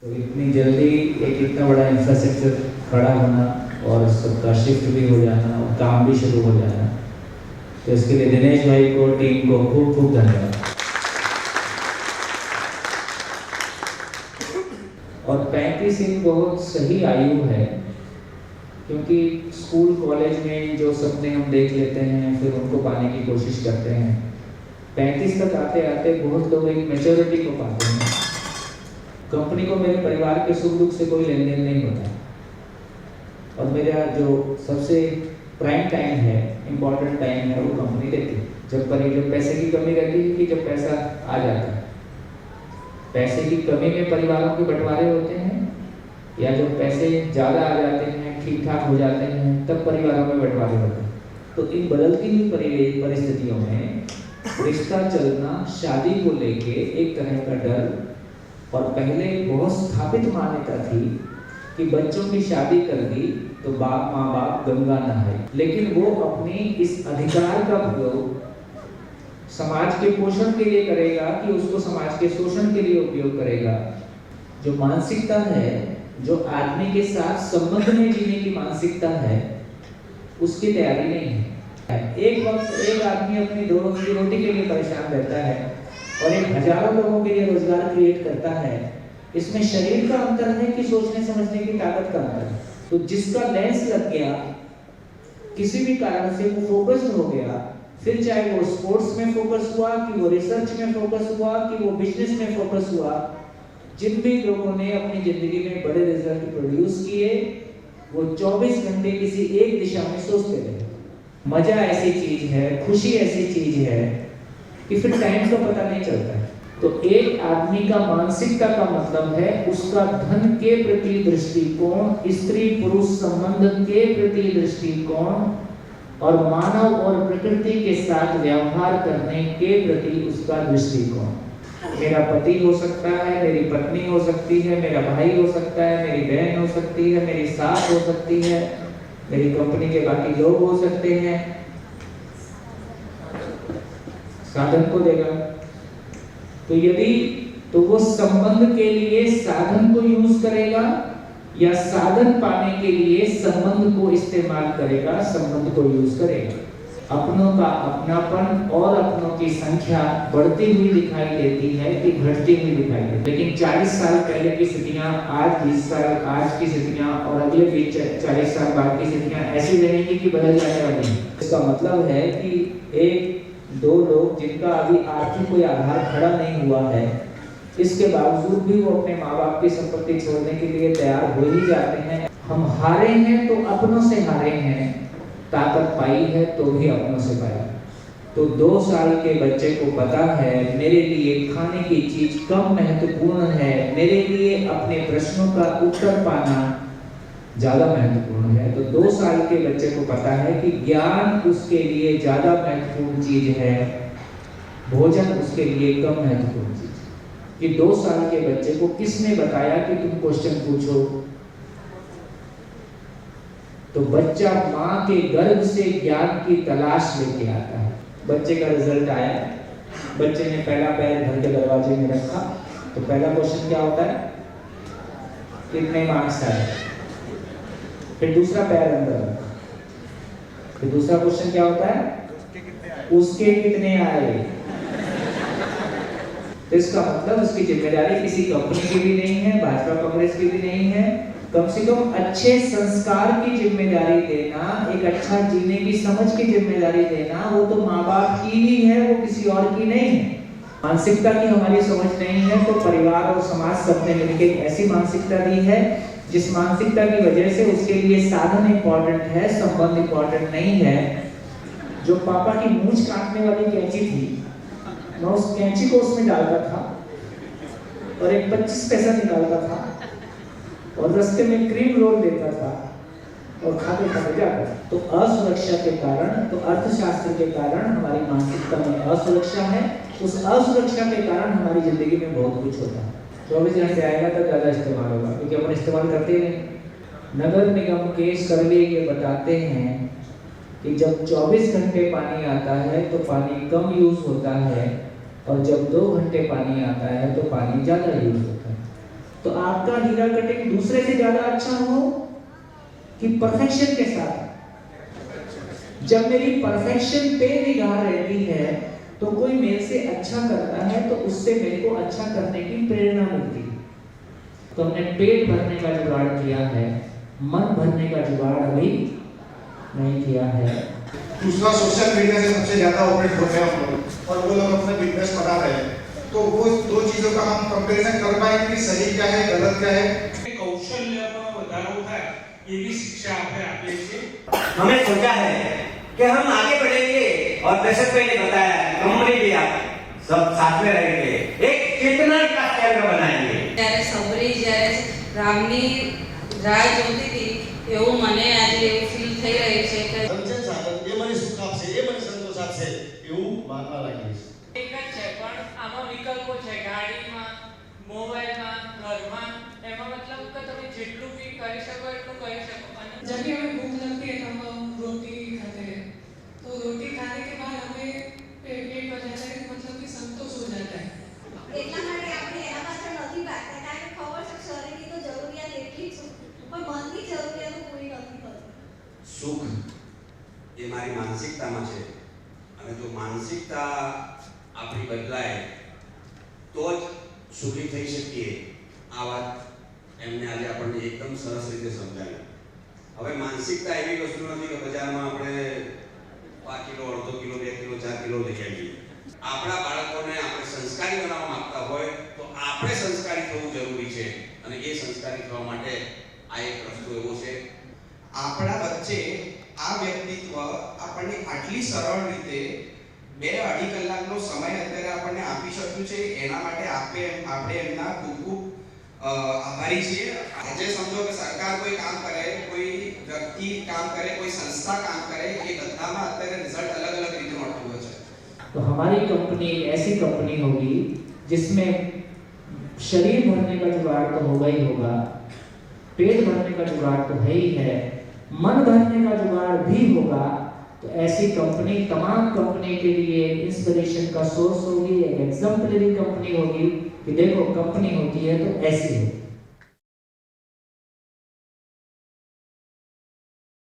तो इतनी जल्दी एक इतना बड़ा इंफ्रास्ट्रक्चर खड़ा होना और सबका शिफ्ट भी हो जाना और काम भी शुरू हो जाना, तो इसके लिए दिनेश भाई को, टीम को खूब खूब धन्यवाद। और 35 एक बहुत सही आयु है, क्योंकि स्कूल कॉलेज में जो सपने हम देख लेते हैं फिर उनको पाने की कोशिश करते हैं, 35 तक आते आते बहुत लोग एक मैच्योरिटी को पाते हैं। कंपनी को मेरे परिवार के सुख दुख से कोई लेन देन नहीं होता, और मेरा जो सबसे प्राइम टाइम है, इम्पोर्टेंट टाइम है, वो कंपनी देती है। जब पैसे की कमी रहती है कि जब पैसा आ जाता है, पैसे की कमी में परिवारों के बंटवारे होते हैं, या जब पैसे ज़्यादा आ जाते हैं, ठीक ठाक हो जाते हैं, तब परिवारों में बंटवारे होते हैं। तो इन बदलती हुई परिस्थितियों में रिश्ता चलना, शादी को लेके एक तरह का डर, और पहले बहुत स्थापित मान्यता थी कि बच्चों की शादी कर दी तो बाप माँ बाप गंगा नहाए, लेकिन वो अपनी इस अधिकार का प्रयोग समाज के पोषण के लिए करेगा कि उसको समाज के शोषण के लिए उपयोग करेगा। जो मानसिकता है, जो आदमी के साथ संबंध में जीने की मानसिकता है, उसकी तैयारी नहीं है। एक वक्त एक आदमी अपनी 2 वक्त की रोटी के लिए परेशान रहता है और एक हजारों लोगों के लिए रोजगार क्रिएट करता है। इसमें शरीर का अंतर है कि सोचने समझने की ताकत का अंतर है। तो जिसका लेंस लग गया, किसी भी कारण से वो फोकस्ड हो गया, फिर चाहे वो स्पोर्ट्स में फोकस हुआ, कि वो रिसर्च में फोकस हुआ, कि वो बिजनेस में फोकस हुआ, जिन भी लोगों ने अपनी जिंदगी में बड़े रिजल्ट प्रोड्यूस किए, वो 24 घंटे किसी एक दिशा में सोचते रहे। मजा ऐसी चीज है, खुशी ऐसी चीज है कि फिर टाइम का पता नहीं चलता है। तो एक आदमी का मानसिकता का मतलब है उसका धन के प्रति दृष्टिकोण, स्त्री पुरुष संबंध के प्रति दृष्टिकोण, और मानव और प्रकृति के साथ व्यवहार करने के प्रति उसका दृष्टिकोण। मेरा पति हो सकता है, मेरी पत्नी हो सकती है, मेरा भाई हो सकता है, मेरी बहन हो सकती है, मेरी सास हो सकती है, मेरी कंपनी के बाकी लोग हो सकते हैं। साधन को देगा, तो यदि तो वो संबंध के लिए साधन को यूज करेगा या साधन पाने के लिए संबंध को इस्तेमाल करेगा, संबंध को यूज करेगा। अपनों का अपनापन और अपनों की संख्या बढ़ती हुई दिखाई देती है कि घटती हुई दिखाई देती है, लेकिन 40 साल पहले की स्थितियां, आज 20 साल आज की स्थितियां और अगले 40 साल बाद की स्थितियां ऐसी रहेंगी कि बदल जाने वाली है। इसका मतलब है कि 1-2 लोग जिनका अभी आर्थिक कोई आधार खड़ा नहीं हुआ है, इसके बावजूद भी वो अपने माँ बाप की संपत्ति छोड़ने के लिए तैयार हो ही जाते हैं। हम हारे हैं तो अपनों से हारे हैं, ताकत पाई है तो भी अपनों से पाई। तो 2 साल के बच्चे को पता है मेरे लिए खाने की चीज कम महत्वपूर्ण है, मेरे लिए अपने प्रश्नों का उत्तर पाना ज्यादा महत्वपूर्ण है। तो 2 साल के बच्चे को पता है कि ज्ञान उसके लिए ज्यादा महत्वपूर्ण चीज है, भोजन उसके लिए कम महत्वपूर्ण चीज है। कि 2 साल के बच्चे को किसने बताया कि तुम क्वेश्चन पूछो? तो बच्चा माँ के गर्भ से ज्ञान की तलाश लेके आता है। बच्चे का रिजल्ट आया, बच्चे ने पहला पैर घर के दरवाजे में रखा, तो पहला क्वेश्चन क्या होता है? कितने मार्क्स आए? फिर दूसरा पैर अंदर रखा, फिर दूसरा क्वेश्चन क्या होता है? उसके कितने आए? तो इसका मतलब उसकी जिम्मेदारी किसी कंपनी की भी नहीं है, भाजपा कांग्रेस की भी नहीं है। कम से कम अच्छे संस्कार की जिम्मेदारी देना, एक अच्छा जीने की समझ की जिम्मेदारी देना, वो तो माँ बाप की ही है, वो किसी और की नहीं है। मानसिकता की हमारी समझ नहीं है, तो परिवार और समाज सबने मिलकर ऐसी मानसिकता दी है जिस मानसिकता की वजह से उसके लिए साधन इंपॉर्टेंट है, संबंध इंपॉर्टेंट नहीं है। जो पापा की मूंछ काटने वाली कैंची थी, मैं उस कैंची को उसमें डालता था और एक 25 पैसा निकालता था और रास्ते में क्रीम रोल देता था और खाते खाते जाता। तो असुरक्षा के कारण, तो अर्थशास्त्र के कारण हमारी मानसिकता में असुरक्षा है। उस असुरक्षा के कारण हमारी जिंदगी में बहुत कुछ होता है। 24 घंटे आएगा तो ज्यादा इस्तेमाल होगा, क्योंकि अपन इस्तेमाल करते ही नहीं। नगर निगम के सर्वे ये बताते हैं कि जब 24 घंटे पानी आता है तो पानी कम यूज होता है, और जब 2 घंटे पानी आता है तो पानी ज्यादा यूज होता है। तो आपका हीरा कटिंग दूसरे से ज्यादा अच्छा हो कि परफेक्शन के साथ? जब मेरी परफेक्शन पे निगाह रहती है तो कोई मेरे से अच्छा करता है तो उससे मेरे को अच्छा करने की प्रेरणा मिलती है। तो हमने पेट भरने का जुगाड़ किया है, मन भरने का जुगाड़ अभी नहीं किया है। दूसरा, सोशल मीडिया से सबसे ज्यादा ऑपरेट होते हैं हम लोग और वो लोग अपना बिजनेस बना रहे हैं, तो वो दो चीजों का हम कंपैरिजन कर पाएंगे कि सही क्या है गलत क्या है। कौशल्यમાં વધારો થાય એવી શિક્ષા આપણે આપીએ છીએ। हमें सोचा है कि हम आगे बढ़ेंगे और दशरथ भाई ने बताया कंपनी भी आप सब साथ में रहेंगे, एक चेतना का केंद्र बनाएंगे। ત્યારે સબરી જ્યારે રામની રાહ જોતી હતી એવું મને આજે એવું ફીલ થઈ રહ્યું છે કે સંચન સાધન એ મને સુખ આપશે, એ મને સંતોષ આપશે એવું માનવા લાગ્યું છે। એક જ છે પણ આમાં વિકલ્પો છે, ગાડીમાં, મોબાઈલમાં, ઘરમાં, એમાં મતલબ કે તમે જેટલું બી કરી શકો એટલું કરી શકો। અને जब भी हमें भूख लगती है तो हम रोटी खाते हैं, तो रोटी खाने के बाद हमें पेट भर जाता है, मतलब कि संतोष हो जाता है। એટલા માટે આપણે એના પાછળ નથી ભાગતા કારણ કે ખબર છે શરીરની તો જરૂરિયાત એટલી જ પણ મનની જરૂરિયાતો પૂરી નથી થતી। સુખ એ મારી માનસિકતામાં છે અને જો માનસિકતા આપણી બદલાય તો જ સુખી થઈ શકીએ। આ વાત એમને આજે આપણને એકદમ સરસ રીતે સમજાવી। હવે માનસિકતા એવી વસ્તુ નથી કે બજારમાં આપણે 5 કિલો, અડધો કિલો, 2 કિલો, 4 કિલો લઈ આવીએ। આપણા બાળકોને આપણે સંસ્કારી બનાવવા માંગતા હોય તો આપણે સંસ્કારી થવું જરૂરી છે અને એ સંસ્કારી થવા માટે આ એક રસ્તો એવો છે। આપણા વચ્ચે આ વ્યક્તિત્વ આપણને આટલી સરળ રીતે 2-2.5 કલાકનો સમય અત્યારે આપણને આપી શક્યું છે, એના માટે આપણે એમના ખૂબ ખૂબ આભારી છીએ। આજે સમજો કે સરકાર કોઈ કામ કરે, કોઈ વ્યક્તિ કામ કરે, કોઈ સંસ્થા કામ કરે, એ બધામાં અત્યારે રિઝલ્ટ અલગ અલગ રીતે મળતું હોય છે। तो हमारी कंपनी ऐसी कंपनी होगी जिसमें शरीर भरने का जुगाड़ तो होगा ही होगा, पेट भरने का जुगाड़ तो है ही है, मन भरने का जुगाड़ भी होगा। तो ऐसी कंपनी तमाम कंपनी के लिए इंस्पिरेशन का सोर्स होगी, एक एग्जाम्पलरी कंपनी होगी कि देखो कंपनी होती है तो ऐसी हो।